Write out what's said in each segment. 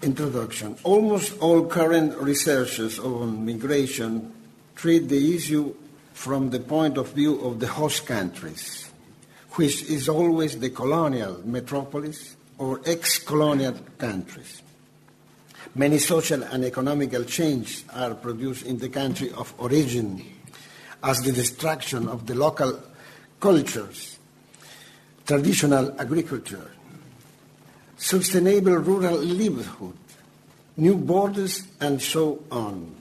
Introduction. Almost all current researchers on migration treat the issue from the point of view of the host countries, which is always the colonial metropolis or ex-colonial countries. Many social and economical changes are produced in the country of origin as the destruction of the local cultures, traditional agriculture, sustainable rural livelihood, new borders, and so on.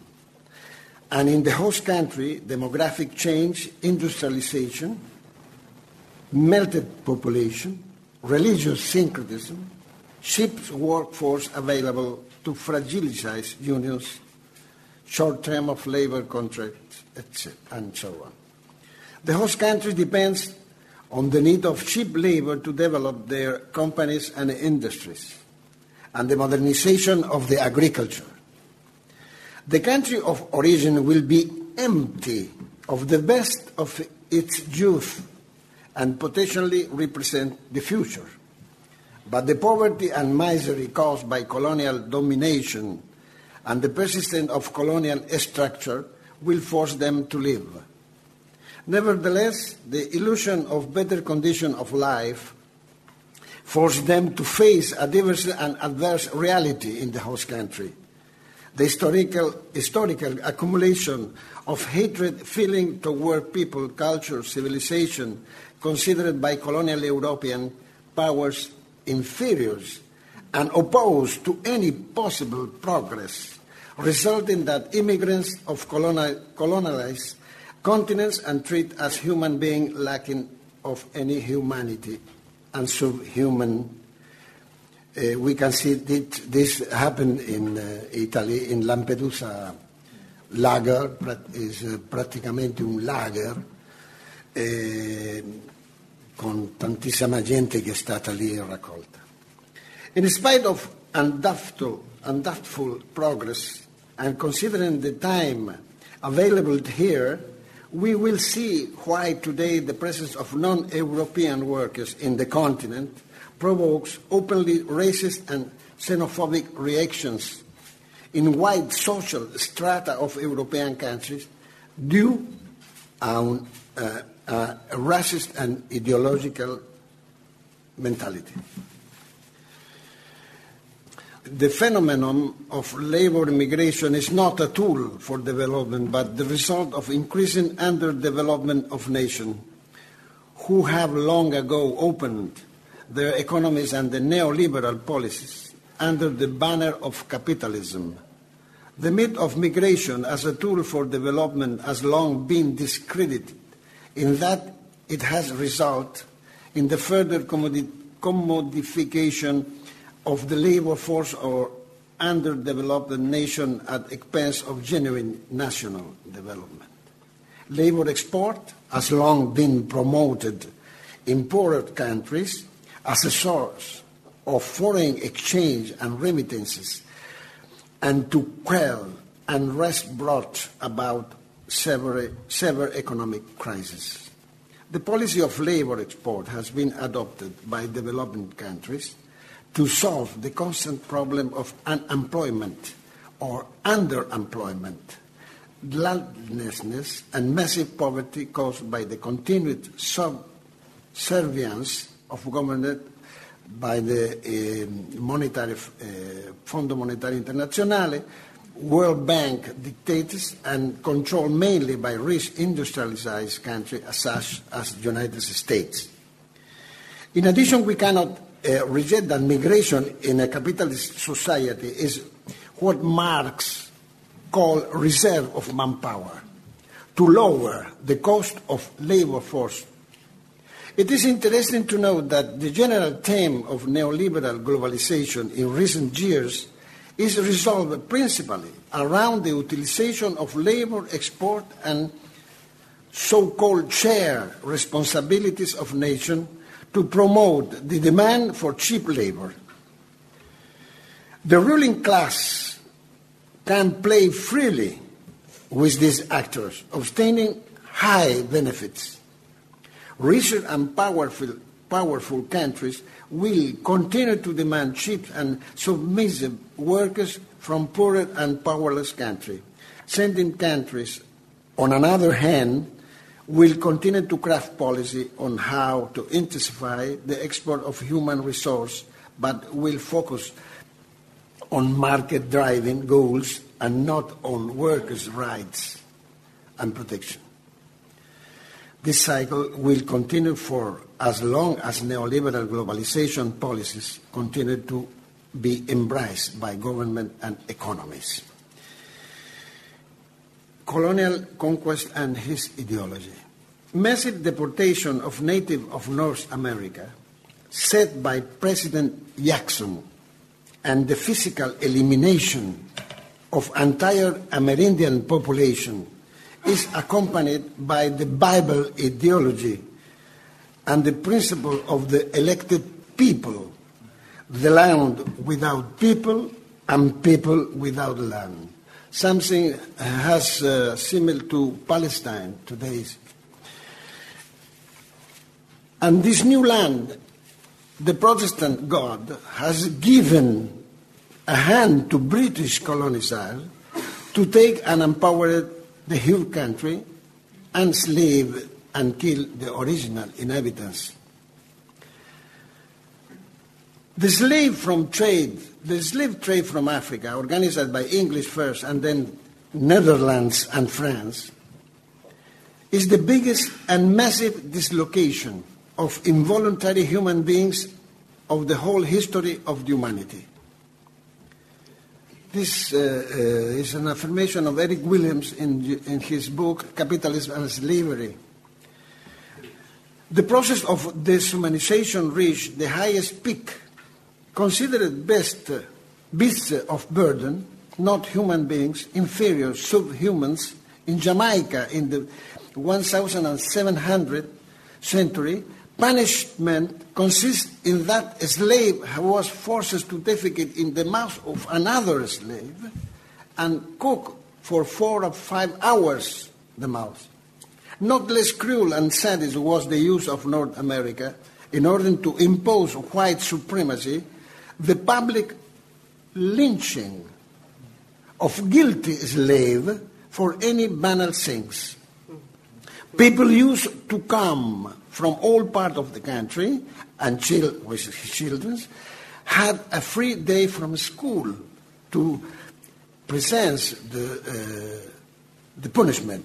And in the host country, demographic change, industrialization, melted population, religious syncretism, cheap workforce available to fragilize unions, short-term of labor contracts, etc., and so on. The host country depends on the need of cheap labor to develop their companies and industries, and the modernization of the agriculture. The country of origin will be empty of the best of its youth and potentially represent the future. But the poverty and misery caused by colonial domination and the persistence of colonial structure will force them to live. Nevertheless, the illusion of better condition of life forced them to face a diverse and adverse reality in the host country. The historical accumulation of hatred feeling toward people, culture, civilization considered by colonial European powers inferiors and opposed to any possible progress, resulting that immigrants of colonized continents and treat as human beings lacking of any humanity and subhuman. We can see this happen in Italy, in Lampedusa lager, is praticamente un lager, con tantissima gente che è stata lì raccolta. In spite of undoubtful progress, and considering the time available here, we will see why today the presence of non-European workers in the continent provokes openly racist and xenophobic reactions in wide social strata of European countries due to a racist and ideological mentality. The phenomenon of labor migration is not a tool for development, but the result of increasing underdevelopment of nations who have long ago opened their economies and the neoliberal policies under the banner of capitalism. The myth of migration as a tool for development has long been discredited, in that it has resulted in the further commodification of the labor force or underdeveloped nation at expense of genuine national development. Labor export has long been promoted in poorer countries as a source of foreign exchange and remittances, and to quell unrest brought about severe economic crisis. The policy of labor export has been adopted by developing countries to solve the constant problem of unemployment or underemployment, landlessness, and massive poverty caused by the continued subservience of government by the Fondo Monetario Internazionale, World Bank dictators, and controlled mainly by rich industrialized countries such as the United States. In addition, we cannot reject that migration in a capitalist society is what Marx called reserve of manpower, to lower the cost of labor force. It is interesting to note that the general theme of neoliberal globalization in recent years is resolved principally around the utilization of labor export and so-called shared responsibilities of nations to promote the demand for cheap labor. The ruling class can play freely with these actors, obtaining high benefits. Richer and powerful powerful countries will continue to demand cheap and submissive workers from poorer and powerless countries. Sending countries, on another hand, will continue to craft policy on how to intensify the export of human resource, but will focus on market-driving goals and not on workers' rights and protection. This cycle will continue for as long as neoliberal globalization policies continue to be embraced by government and economies. Colonial conquest and his ideology. Massive deportation of natives of North America, set by President Jackson, and the physical elimination of entire Amerindian population is accompanied by the Bible ideology and the principle of the elected people, the land without people and people without land. Something has similar to Palestine today. And this new land, the Protestant God has given a hand to British colonizers to take and empower the whole country, enslave and kill the original inhabitants. The slave trade from Africa, organized by English first and then Netherlands and France, is the biggest and massive dislocation of involuntary human beings of the whole history of humanity. This is an affirmation of Eric Williams in his book, Capitalism and Slavery. The process of dehumanization reached the highest peak, considered best beasts of burden, not human beings, inferior subhumans, in Jamaica in the 1700th century. Punishment consists in that a slave was forced to defecate in the mouth of another slave and cook for 4 or 5 hours the mouth. Not less cruel and sadist was the use of North America in order to impose white supremacy, the public lynching of guilty slave for any banal things. People used to come from all parts of the country, and with his children, had a free day from school to present the punishment.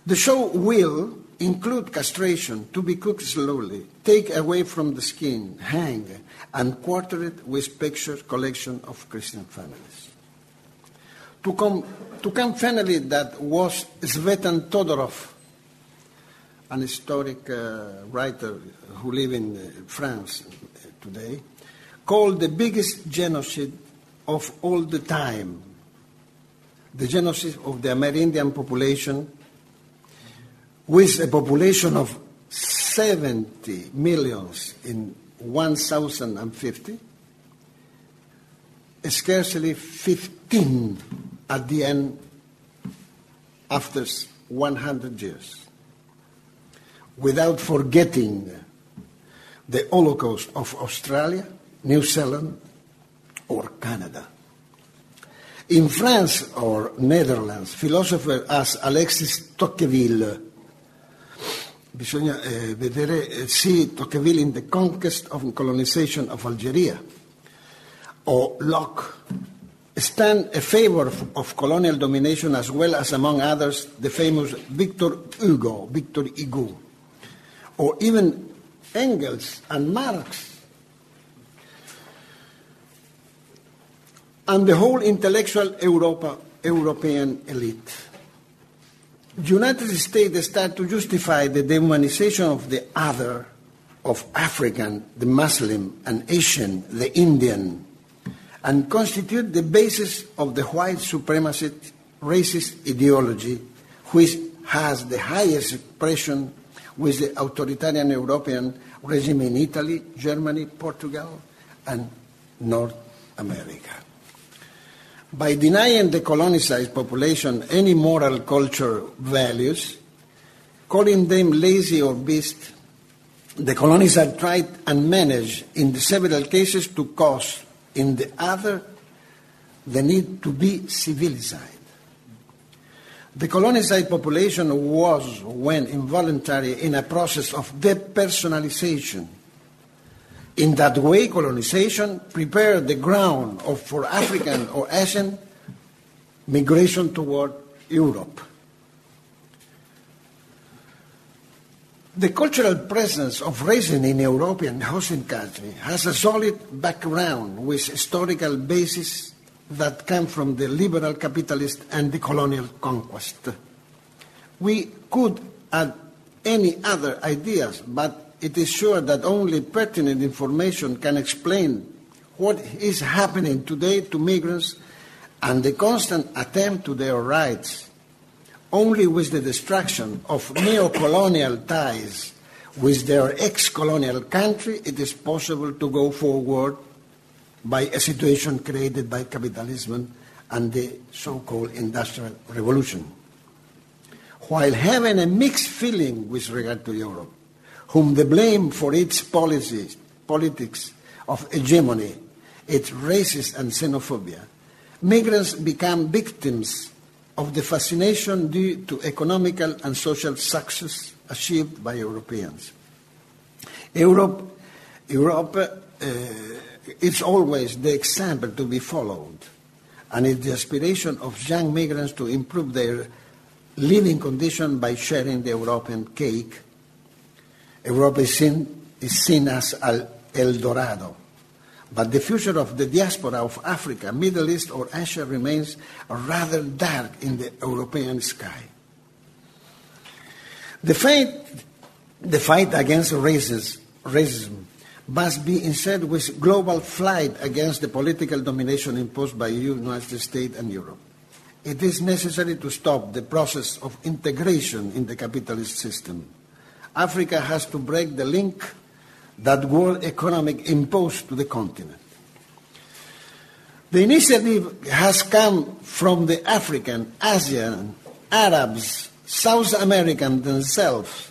The show will include castration, to be cooked slowly, take away from the skin, hang, and quartered with picture collection of Christian families. To come finally, that was Tzvetan Todorov, an historic writer who lives in France today, called the biggest genocide of all the time, the genocide of the Amerindian population, with a population of 70 million in 1050, scarcely 15 at the end after 100 years. Without forgetting the Holocaust of Australia, New Zealand, or Canada. In France or Netherlands, philosophers as Alexis Tocqueville, bisogna vedere Tocqueville in The Conquest of Colonization of Algeria, or Locke, stand in favor of colonial domination, as well as, among others, the famous Victor Hugo, or even Engels and Marx, and the whole intellectual European elite. The United States start to justify the dehumanization of the other, of African, the Muslim, and Asian, the Indian, and constitute the basis of the white supremacist racist ideology, which has the highest expression with the authoritarian European regime in Italy, Germany, Portugal, and North America. By denying the colonized population any moral culture values, calling them lazy or beast, The colonizer tried and managed in the several cases to cause in the other the need to be civilized. The colonized population was, when involuntary, in a process of depersonalization. In that way, colonization prepared the ground for African or Asian migration toward Europe. The cultural presence of raising in European hosting country has a solid background with historical basis that come from the liberal capitalist and the colonial conquest. We could add any other ideas, but it is sure that only pertinent information can explain what is happening today to migrants and the constant attempt to their rights. Only with the destruction of neo-colonial ties with their ex-colonial country it is possible to go forward by a situation created by capitalism and the so-called Industrial Revolution. While having a mixed feeling with regard to Europe, whom the blame for its politics of hegemony, its racism and xenophobia, migrants become victims of the fascination due to economical and social success achieved by Europeans. Europe is always the example to be followed, and it's the aspiration of young migrants to improve their living condition by sharing the European cake. Europe is seen as El Dorado, but the future of the diaspora of Africa, Middle East, or Asia remains rather dark in the European sky. The fight against racism must be instead with global fight against the political domination imposed by the United States and Europe. It is necessary to stop the process of integration in the capitalist system. Africa has to break the link that world economic imposed to the continent. The initiative has come from the African, Asian, Arabs, South American themselves.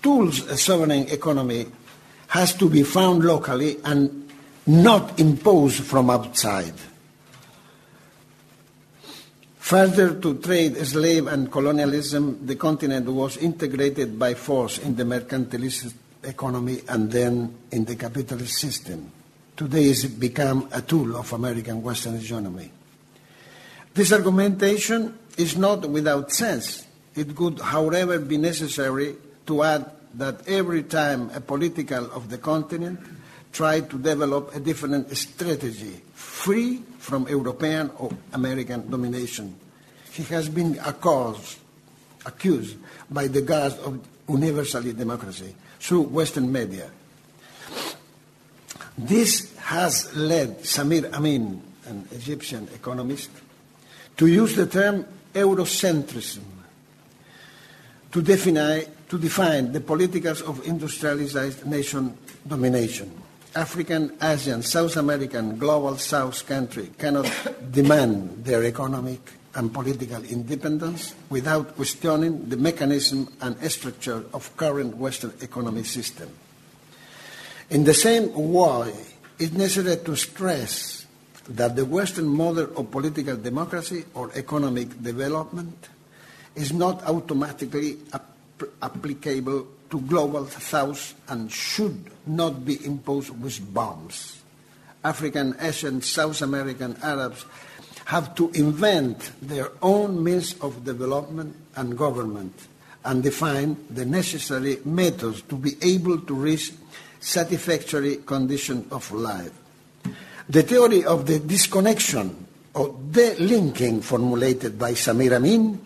Tools a sovereign economy has to be found locally and not imposed from outside. Further to trade, slave, and colonialism, the continent was integrated by force in the mercantilist economy and then in the capitalist system. Today it's become a tool of American Western hegemony. This argumentation is not without sense. It could, however, be necessary to add that every time a political of the continent tried to develop a different strategy, free from European or American domination, he has been accused by the guards of universal democracy through Western media. This has led Samir Amin, an Egyptian economist, to use the term Eurocentrism to define the politicals of industrialized nation domination. African, Asian, South American, global South country cannot demand their economic and political independence without questioning the mechanism and structure of current Western economic system. In the same way, it's necessary to stress that the Western model of political democracy or economic development is not automatically applicable to global South and should not be imposed with bombs. African, Asian, South American, Arabs have to invent their own means of development and government and define the necessary methods to be able to reach satisfactory conditions of life. The theory of the disconnection or delinking formulated by Samir Amin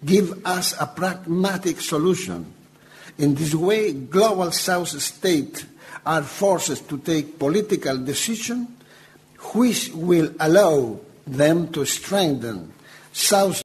gives us a pragmatic solution. In this way, global South states are forced to take political decisions which will allow them to strengthen South